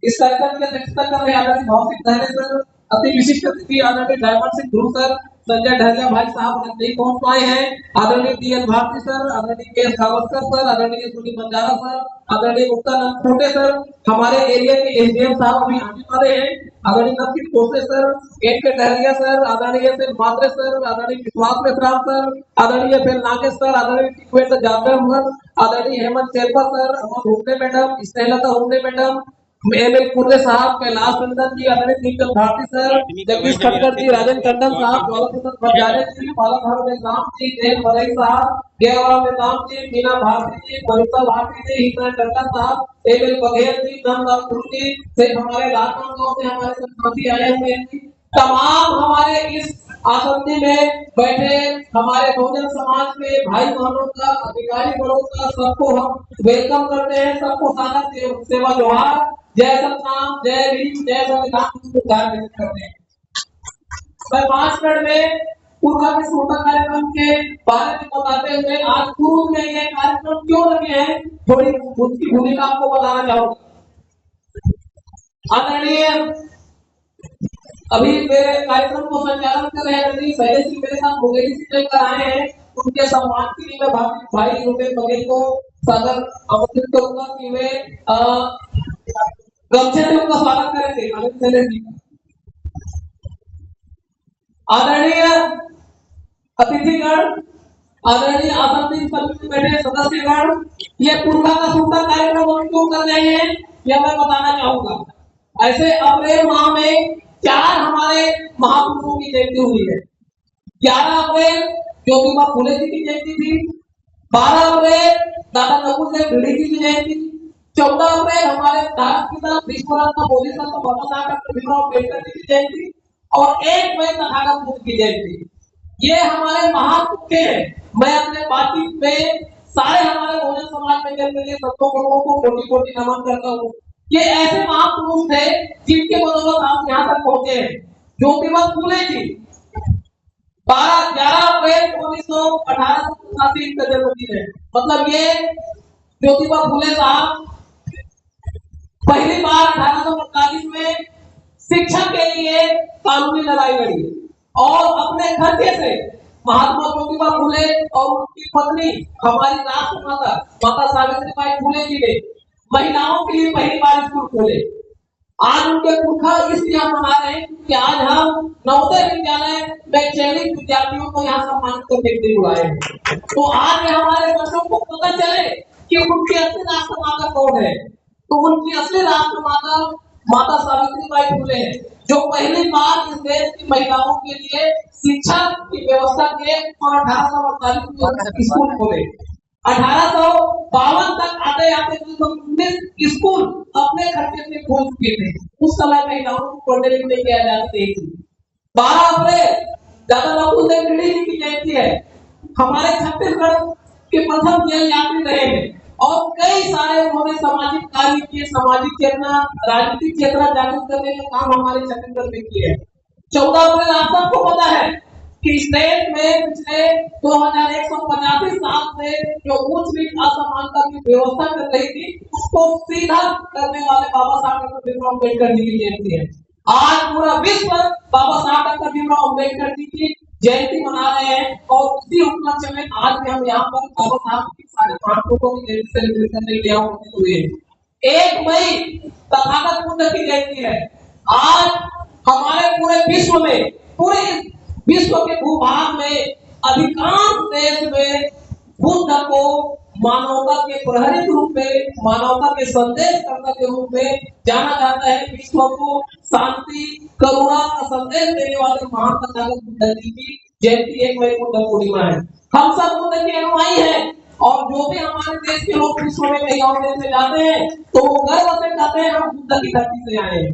इस कार्यक्रम की अध्यक्षता कर रहे आदरणीय भौतिक धैर्य सर, अति विशिष्ट अतिथि आदरणीय डायमंड सिंह ध्रुव सर, संजय ढहलिया भाई साहब नहीं पहुंच पाए हैं, आदरणीय डी.एन. भारती सर, आदरणीय के.एस. गावस्कर सर, आदरणीय सुनील बंजारा सर, आदरणीय मुक्तानंद खोटे सर, हमारे एरिया के एसडीएम साहब अभी आने वाले हैं, आदरणीय नवकीत कोसे सर, के डहलिया सर, आदरणीय से मात्रे सर, आदरणीय विश्वास मेश्राम सर, आदरणीय फिर नागेश सर, आदरणीय टिकवेट जादव, आदरणीय Hemant Sherpa sir, Amar Hukne madam, Snehlata Hukne madam, M L Kurre साहब, कैलाश नंदन जी, आदरणीय नीलकंठ भारती सर, जगदीश खटकर जी, राजन टंडन साहब, दौलत प्रसाद भंडारे जी, बालाधार में राम जी, देव मलई साहब, गेवाल में राम जी, मीना भारती जी, मनीषा भारती जी, हितना टंडन साहब, एमएल बघेल जी, धनराज गुरु जी, से हमारे राजनांद गांव से हमारे संस्कृति आए हुए हैं। तमाम हमारे इस आसंदी में बैठे हमारे बहुजन समाज के भाई बहनों का, अधिकारी वर्गों का, सबको हम वेलकम करते हैं, सबको सादर सेवा जोहार, जय सतनाम, जय भीम, जय संविधान करते हैं। मैं 5 मिनट में पूर्व में छोटा कार्यक्रम के बारे में बताते हुए आज पूर्व में ये कार्यक्रम क्यों लगे हैं, थोड़ी उसकी भूमिका आपको बताना चाहूंगा। आदरणीय अभी मेरे कार्यक्रम को संचालन कर रहे हैं शैलेश जी मेरे साथ मुंगेरी से चलकर आए हैं, उनके सम्मान के लिए मैं भाई रुपेश बघेल को सादर आमंत्रित करूंगा कि वे गमछे से उनका स्वागत करेंगे। आनंद शैलेश जी, आदरणीय अतिथिगण, आदरणीय आसंदी समिति में बैठे सदस्यगण, ये पूर्वा का सूखा कार्यक्रम हम क्यों कर रहे हैं यह मैं बताना चाहूंगा। ऐसे अप्रैल माह में 4 हमारे महापुरुषों की जयंती हुई है। 11 अप्रैल ज्योतिबा फुले जी की जयंती थी, 12 अप्रैल दादा नकुलदेव भिड़ी जी की जयंती, 14 अप्रैल हमारे भारत पिता विश्वरत्न बोधिसत्व बाबा साहब भीमराव अम्बेडकर जी की जयंती और 1 मई तथागत बुद्ध की जयंती। ये हमारे महापुरुष हैं। मैं अपने पार्टी में सारे हमारे बहुजन समाज में के लिए सबको को कोटि-कोटि नमन करता हूँ। ये ऐसे महापुरुष थे जिनके बदौलत आप यहाँ तक पहुंचे हैं। ज्योतिबा फुले जी 11 अप्रैल 1918 का जन्मदिन है। मतलब ये ज्योतिबा फुले साहब पहली बार 1848 में शिक्षा के लिए कानूनी लड़ाई लड़ी और अपने खर्चे से महात्मा ज्योतिबा फुले और उनकी पत्नी हमारी राष्ट्रमाता माता सावित्रीबाई फुले जी ने महिलाओं के लिए पहली बार स्कूल खोले। आज उनके पुरखा इसलिए हम मना रहे हैं कि आज हम नवोदय विद्यालय में चयनित विद्यार्थियों को यहाँ सम्मानित करने के लिए बुलाए हैं। तो आज हमारे बच्चों को पता चले कि उनकी असली राष्ट्रमाता कौन है। तो उनकी असली राष्ट्रमाता माता सावित्रीबाई फुले है, जो पहली बार इस देश की महिलाओं के लिए शिक्षा की व्यवस्था के और 1848 में स्कूल खोले। 1852 तक आते आते स्कूल अपने खर्चे से खोल चुके थे। उस समय महिलाओं को पढ़ने लिखने की आजादी दी थी। 12 अप्रैल दादा नकुलदेव भिड़ी जी की जयंती है। हमारे छत्तीसगढ़ के प्रथम जेल यात्री रहे हैं और कई सारे उन्होंने सामाजिक कार्य किए, सामाजिक चेतना, राजनीतिक चेतना जागृत करने का काम हमारे छत्तीसगढ़ में किया है। 14 अप्रैल आप सबको पता है कि इस देश में पिछले 2185 साल से जो उच्च नीच असमानता की व्यवस्था कर रही थी उसको सीधा करने वाले बाबा साहब डॉक्टर भीमराव अम्बेडकर जी की जयंती है। आज पूरा विश्व बाबा साहब डॉक्टर भीमराव अम्बेडकर जी की जयंती मना रहे हैं और उसी उपलक्ष्य में आज भी हम यहाँ पर बाबा साहब की सारे महापुरुषों की जयंती सेलिब्रेट करने के लिए उपस्थित हुए हैं। 1 मई तथागत बुद्ध की जयंती है। आज हमारे पूरे विश्व में, पूरे विश्व के भूभाग में अधिकांश देश में बुद्ध को मानवता के प्रहरी रूप में, मानवता के संदेश करता के रूप में जाना जाता है। विश्व को शांति, करुणा का संदेश देने वाले महान तथागत बुद्ध जी की जयंती 1 मई बुद्ध पूर्णिमा है। हम सब बुद्ध के अनुयायी हैं और जो भी हमारे देश के लोग विश्व में कहीं और देश में जाते हैं तो वो गर्व से कहते हैं हम बुद्ध की धरती से आए हैं।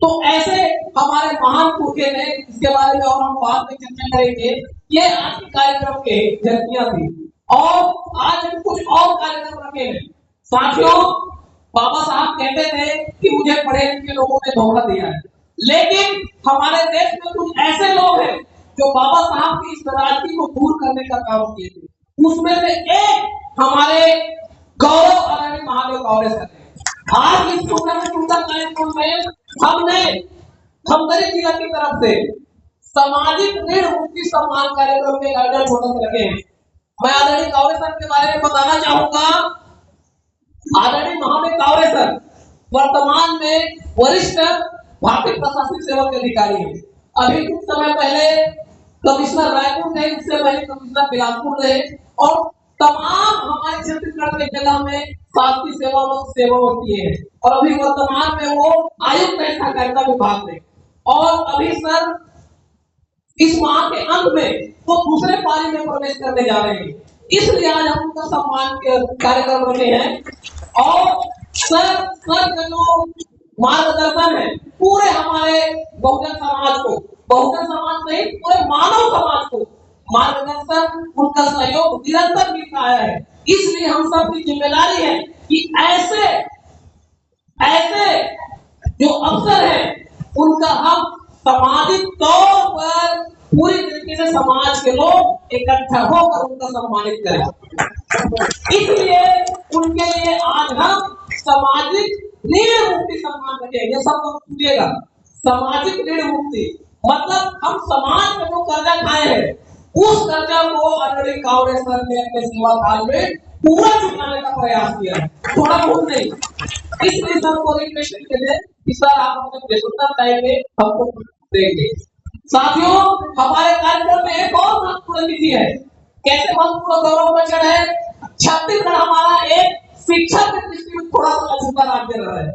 तो ऐसे हमारे महान पुरखे ने, इसके बारे में और हम बाद में चर्चा करेंगे। ये आज के कार्यक्रम के झलकियां थी और आज हम कुछ और कार्यक्रम रखे हैं। साथियों, बाबा साहब कहते थे कि मुझे पढ़े लिखे लोगों ने धोखा दिया है, लेकिन हमारे देश में कुछ ऐसे लोग हैं जो बाबा साहब की इस नाराजगी को दूर करने का काम किए थे। उसमें से एक हमारे गौरव आदरणीय महादेव गौरे सर है। आज इस सुंदर कार्यक्रम में हमने खमतरी जिला की तरफ से सामाजिक ऋण मुक्ति सम्मान कार्यक्रम के आयोजन छोटा सा रखे हैं। मैं आदरणीय कावरे सर के बारे में बताना चाहूंगा। आदरणीय महादेव कावरे सर वर्तमान में वरिष्ठ भारतीय प्रशासनिक सेवा के अधिकारी हैं। अभी कुछ समय पहले कमिश्नर रायपुर थे, उससे पहले कमिश्नर बिलासपुर रहे और तमाम हमारे छत्तीसगढ़ के जगह में शासकीय सेवा होती है और अभी वर्तमान में वो आयुक्त सहकारिता विभाग में और अभी सर इस माह के अंत में वो दूसरे पारी में प्रवेश करने जा रहे हैं। इसलिए आज हम उनका सम्मान के कार्यक्रम रखे हैं और सर का जो मार्गदर्शन है पूरे हमारे बहुजन समाज नहीं पूरे मानव समाज को मार्गदर्शन उनका सहयोग निरंतर मिलता है। इसलिए हम सब की जिम्मेदारी है कि ऐसे जो अवसर है उनका हम सामाजिक तौर पर पूरी तरीके से समाज के लोग इकट्ठा होकर उनका सम्मानित करें। इसलिए उनके लिए आज हम सामाजिक ऋण मुक्ति सम्मान रखेंगे। सब लोग सुनिएगा, सामाजिक ऋण मुक्ति मतलब हम समाज में जो कर्जा खाए हैं उस कर्जा को आदरणीय कावरे सर ने अपने सेवा काल में पूरा चुकाने का प्रयास किया है, थोड़ा बहुत नहीं। इसलिए सर को रिक्वेस्ट करते हैं कि सर आप अपने प्रस्तुता टाइम में हमको देंगे। साथियों, हमारे कार्यक्रम में एक और महत्वपूर्ण तिथि है। कैसे महत्वपूर्ण गौरव का क्षण है? छत्तीसगढ़ हमारा एक शिक्षा के दृष्टि में थोड़ा सा अछूता राज्य रहा है।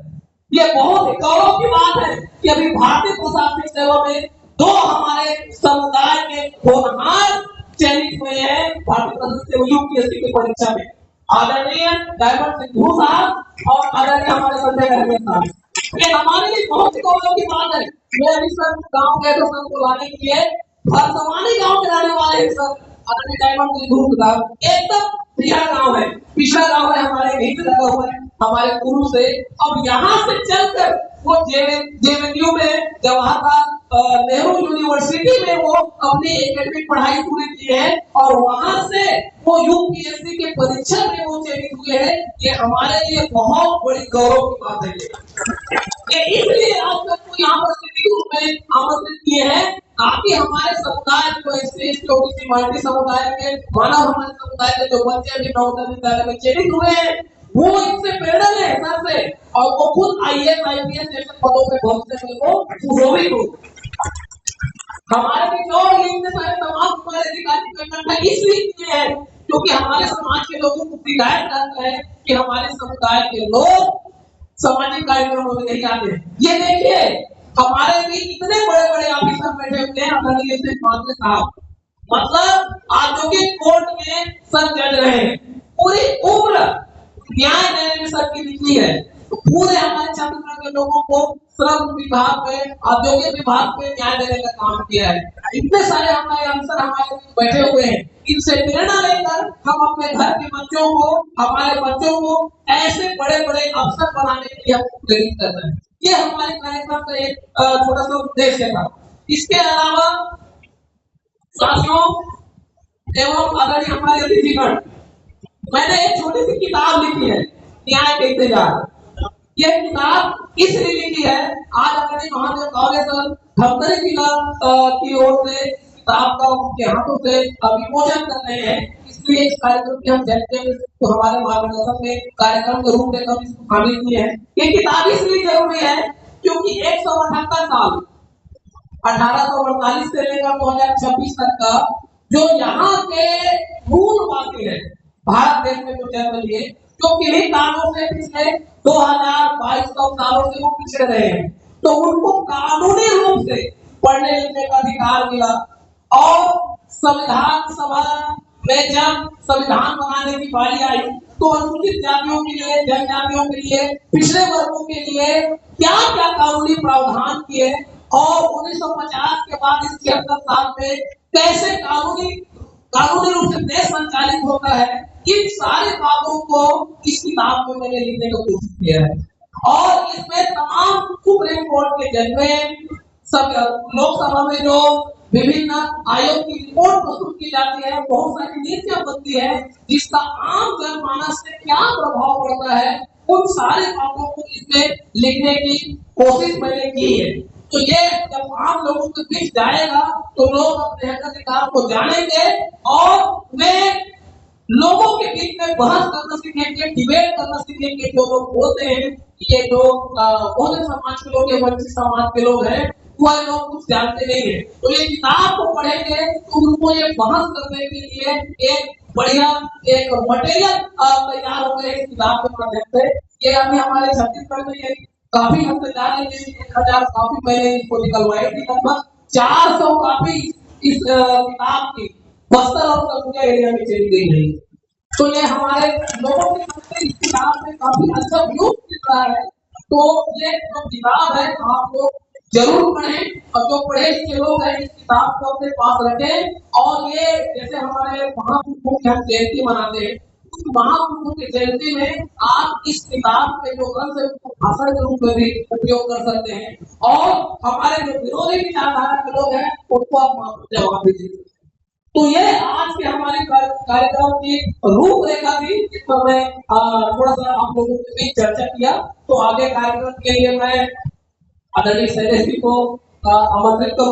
ये बहुत ही गौरव की बात है कि अभी भारतीय प्रशासनिक सेवा में दो हमारे समुदाय के होनहार चयनित हुए हैं भारतीय प्रशासनिक सेवा यूपीएससी की परीक्षा में। आदरणीय डायमंड सिंधु साहब और आदरणीय हमारे संजय गर्गे साहब। ये हमारे लिए बहुत ही गौरव की बात है। मैं अभी सर गाँव गए तो सर को लाने के लिए भरसवानी गाँव के रहने वाले हैं सर आदरणीय डायमंड सिंधु साहब। एकदम पिछड़ा गाँव है हमारे यहीं से लगा हुआ है हमारे गुरु से। अब यहाँ से चलकर वो जेएनयू में जवाहरलाल नेहरू यूनिवर्सिटी में वो अपनी एकेडमिक पढ़ाई पूरी की है और वहां से वो यूपीएससी के परीक्षा में वो चयनित हुए हैं। ये हमारे लिए बहुत बड़ी गौरव की बात है। ये इसलिए आज तक को यहाँ पर अतिथि के रूप में आमंत्रित किए हैं ताकि हमारे समुदाय को एससी माइनॉरिटी समुदाय के मानव हमारे समुदाय के जो बच्चे अभी नवोदय विद्यालय में चयनित हुए हैं वो इससे प्रेरणा ले सर से और वो खुद आईएएस आईपीएस जैसे पदों पे भविष्य में वो सुशोभित हो। हमारे बीच और इतने सारे तमाम हमारे अधिकारी को इकट्ठा इसलिए किए हैं क्योंकि हमारे समाज के लोगों को शिकायत करते हैं कि हमारे समुदाय के लोग सामाजिक कार्यक्रमों में नहीं आते। ये देखिए हमारे भी इतने बड़े बड़े ऑफिसर बैठे हुए हैं आदरणीय श्री माधव साहब, मतलब औद्योगिक कोर्ट में सर जज रहे हैं, पूरी उम्र न्याय देने में सर की निकली है। तो पूरे हमारे छत्तीसगढ़ के लोगों को श्रम विभाग में औद्योगिक विभाग में न्याय देने का काम किया है। इतने सारे हमारे अफसर हमारे बैठे हुए हैं, इनसे प्रेरणा लेकर हम अपने घर के बच्चों को हमारे बच्चों को ऐसे बड़े बड़े अफसर बनाने के लिए हम प्रेरित कर रहे हैं। ये हमारे कार्यक्रम का एक छोटा सा उद्देश्य था। इसके अलावा साथियों एवं अगर हमारे अतिथिगण, मैंने एक छोटी सी किताब लिखी है न्याय के इंतजार। ये किताब इसलिए लिखी है आज अपने महादेव कावरे सर खमतरी जिला की ओर से किताब का उनके हाथों से विमोचन कर रहे हैं। इसलिए इस कार्यक्रम की हम जनते तो हमारे मार्गदर्शन में कार्यक्रम के रूप में हम इसको शामिल किए हैं। ये किताब इसलिए जरूरी है क्योंकि 178 साल 1848 से लेकर 2026 तक का जो यहाँ के मूलवासी है भारत देश में जो जन्म लिए जो किन्हीं कारणों से पिछले 2200 सालों से वो पिछड़े रहे हैं, तो उनको कानूनी रूप से पढ़ने लिखने का अधिकार मिला और संविधान सभा में जब संविधान बनाने की बारी आई तो अनुसूचित जातियों के लिए, जनजातियों के लिए, पिछड़े वर्गों के लिए क्या क्या कानूनी प्रावधान किए और 1950 के बाद इस 76 साल में कैसे कानूनी रूप से देश संचालित होता है, इन सारी बातों को इस किताब में मैंने लिखने की कोशिश किया है। और इसमें तमाम सुप्रीम कोर्ट के जजमेंट, सब लोकसभा में जो विभिन्न आयोग की रिपोर्ट प्रस्तुत की जाती है, बहुत सारी नीतियां बनती है जिसका आम जनमानस से क्या प्रभाव पड़ता है उन सारे बातों को इसमें लिखने की कोशिश मैंने की है। तो ये जब आम लोगों के बीच जाएगा तो लोग अपने हक अधिकार को जानेंगे और वे लोगों के बीच में बहस करना सीखेंगे, डिबेट करना सीखेंगे। जो लोग बोलते हैं ये जो बहुजन समाज के लोग या वंचित समाज के लोग हैं वह लोग कुछ जानते नहीं है। तो ये किताब को पढ़ेंगे तो उनको ये बहस करने के लिए एक बढ़िया एक मटेरियल तैयार हो गए इस किताब के माध्यम से। ये अभी हमारे छत्तीसगढ़ में ये काफी हद तक जा रही है। 1000 कॉपी मैंने इसको निकलवाई थी, लगभग 400 कॉपी इस किताब की बस्तर और सरगुजा एरिया में चली गई है। तो ये हमारे लोगों के सामने इस किताब में काफी अच्छा व्यू मिल रहा है। तो ये जो किताब है आप लोग जरूर पढ़ें और जो पढ़े लिखे लोग हैं इस किताब को अपने पास रखें। और ये जैसे हमारे महापुरुषों की हम जयंती मनाते हैं, उस महापुरुषों की जयंती में आप इस किताब के जो ग्रंथ है उसको भाषण के रूप में भी उपयोग कर सकते हैं। और हमारे जो विरोधी विचारधारा के लोग हैं उनको आप जवाब भी दे सकते हैं। तो ये आज के हमारे कार्यक्रम की रूपरेखा थी जिस पर मैं थोड़ा सा आप लोगों के बीच चर्चा किया। तो आगे कार्यक्रम के लिए मैं आदरणीय शैलेश जी को आमंत्रित करूंगा।